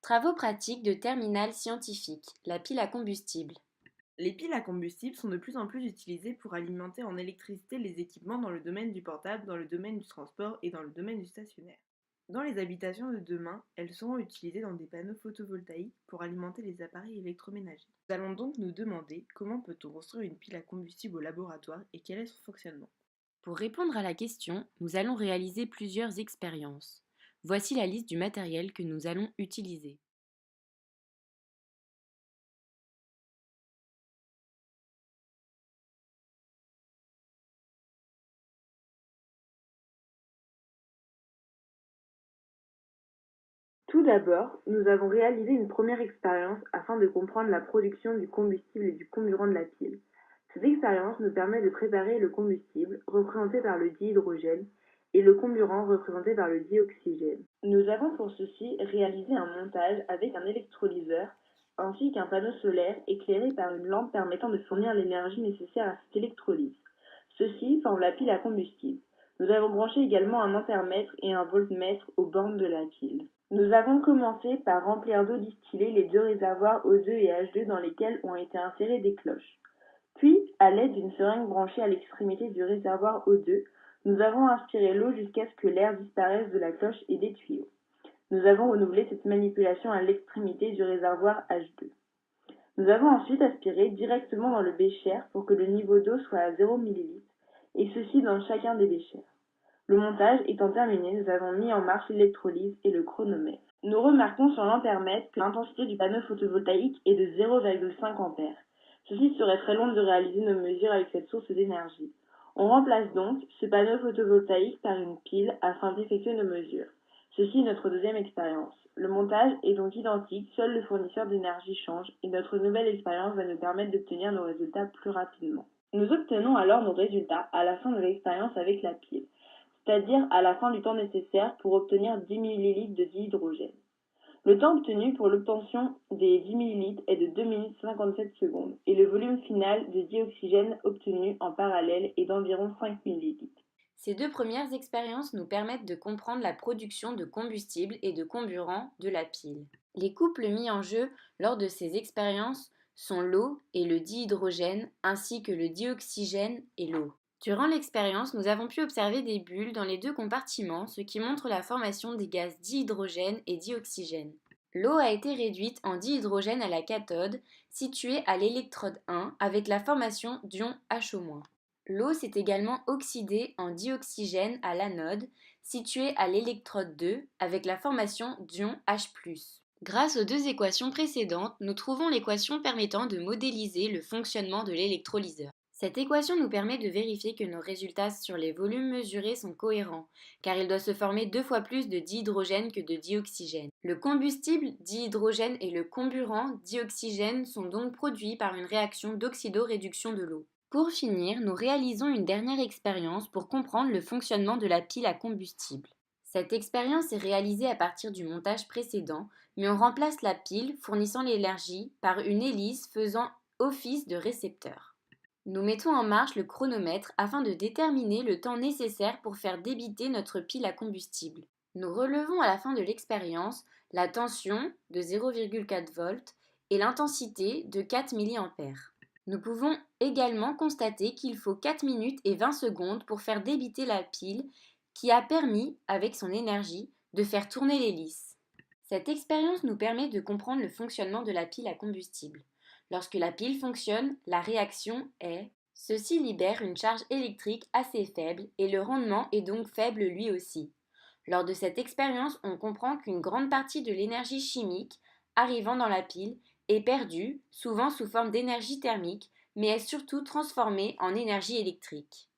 Travaux pratiques de terminale scientifique, la pile à combustible. Les piles à combustible sont de plus en plus utilisées pour alimenter en électricité les équipements dans le domaine du portable, dans le domaine du transport et dans le domaine du stationnaire. Dans les habitations de demain, elles seront utilisées dans des panneaux photovoltaïques pour alimenter les appareils électroménagers. Nous allons donc nous demander comment peut-on construire une pile à combustible au laboratoire et quel est son fonctionnement. Pour répondre à la question, nous allons réaliser plusieurs expériences. Voici la liste du matériel que nous allons utiliser. Tout d'abord, nous avons réalisé une première expérience afin de comprendre la production du combustible et du comburant de la pile. Cette expérience nous permet de préparer le combustible, représenté par le dihydrogène, et le comburant, représenté par le dioxygène. Nous avons pour ceci réalisé un montage avec un électrolyseur ainsi qu'un panneau solaire éclairé par une lampe permettant de fournir l'énergie nécessaire à cette électrolyse. Ceci forme la pile à combustible. Nous avons branché également un ampèremètre et un voltmètre aux bornes de la pile. Nous avons commencé par remplir d'eau distillée les deux réservoirs O2 et H2 dans lesquels ont été insérées des cloches. Puis, à l'aide d'une seringue branchée à l'extrémité du réservoir O2, nous avons aspiré l'eau jusqu'à ce que l'air disparaisse de la cloche et des tuyaux. Nous avons renouvelé cette manipulation à l'extrémité du réservoir H2. Nous avons ensuite aspiré directement dans le bécher pour que le niveau d'eau soit à 0 ml, et ceci dans chacun des béchers. Le montage étant terminé, nous avons mis en marche l'électrolyse et le chronomètre. Nous remarquons sur l'ampèremètre que l'intensité du panneau photovoltaïque est de 0,5 A. Ceci serait très long de réaliser nos mesures avec cette source d'énergie. On remplace donc ce panneau photovoltaïque par une pile afin d'effectuer nos mesures. Ceci est notre deuxième expérience. Le montage est donc identique, seul le fournisseur d'énergie change et notre nouvelle expérience va nous permettre d'obtenir nos résultats plus rapidement. Nous obtenons alors nos résultats à la fin de l'expérience avec la pile, c'est-à-dire à la fin du temps nécessaire pour obtenir 10 ml de dihydrogène. Le temps obtenu pour l'obtention des 10 ml est de 2 minutes 57 secondes et le volume final de dioxygène obtenu en parallèle est d'environ 5 ml. Ces deux premières expériences nous permettent de comprendre la production de combustible et de comburant de la pile. Les couples mis en jeu lors de ces expériences sont l'eau et le dihydrogène ainsi que le dioxygène et l'eau. Durant l'expérience, nous avons pu observer des bulles dans les deux compartiments, ce qui montre la formation des gaz dihydrogène et dioxygène. L'eau a été réduite en dihydrogène à la cathode, située à l'électrode 1, avec la formation d'ion HO-. L'eau s'est également oxydée en dioxygène à l'anode, située à l'électrode 2, avec la formation d'ion H+. Grâce aux deux équations précédentes, nous trouvons l'équation permettant de modéliser le fonctionnement de l'électrolyseur. Cette équation nous permet de vérifier que nos résultats sur les volumes mesurés sont cohérents, car il doit se former 2 fois plus de dihydrogène que de dioxygène. Le combustible dihydrogène et le comburant dioxygène sont donc produits par une réaction d'oxydoréduction de l'eau. Pour finir, nous réalisons une dernière expérience pour comprendre le fonctionnement de la pile à combustible. Cette expérience est réalisée à partir du montage précédent, mais on remplace la pile fournissant l'énergie par une hélice faisant office de récepteur. Nous mettons en marche le chronomètre afin de déterminer le temps nécessaire pour faire débiter notre pile à combustible. Nous relevons à la fin de l'expérience la tension de 0,4 V et l'intensité de 4 mA. Nous pouvons également constater qu'il faut 4 minutes et 20 secondes pour faire débiter la pile qui a permis, avec son énergie, de faire tourner l'hélice. Cette expérience nous permet de comprendre le fonctionnement de la pile à combustible. Lorsque la pile fonctionne, la réaction est ceci libère une charge électrique assez faible et le rendement est donc faible lui aussi. Lors de cette expérience, on comprend qu'une grande partie de l'énergie chimique arrivant dans la pile est perdue, souvent sous forme d'énergie thermique, mais est surtout transformée en énergie électrique.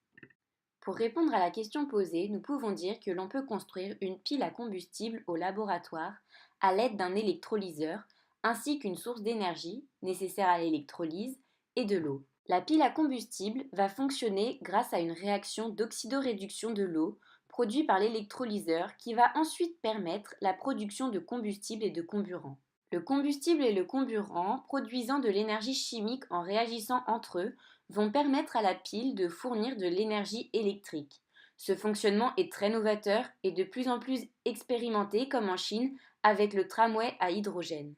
Pour répondre à la question posée, nous pouvons dire que l'on peut construire une pile à combustible au laboratoire à l'aide d'un électrolyseur ainsi qu'une source d'énergie nécessaire à l'électrolyse et de l'eau. La pile à combustible va fonctionner grâce à une réaction d'oxydoréduction de l'eau produite par l'électrolyseur qui va ensuite permettre la production de combustible et de comburant. Le combustible et le comburant, produisant de l'énergie chimique en réagissant entre eux, vont permettre à la pile de fournir de l'énergie électrique. Ce fonctionnement est très novateur et de plus en plus expérimenté comme en Chine avec le tramway à hydrogène.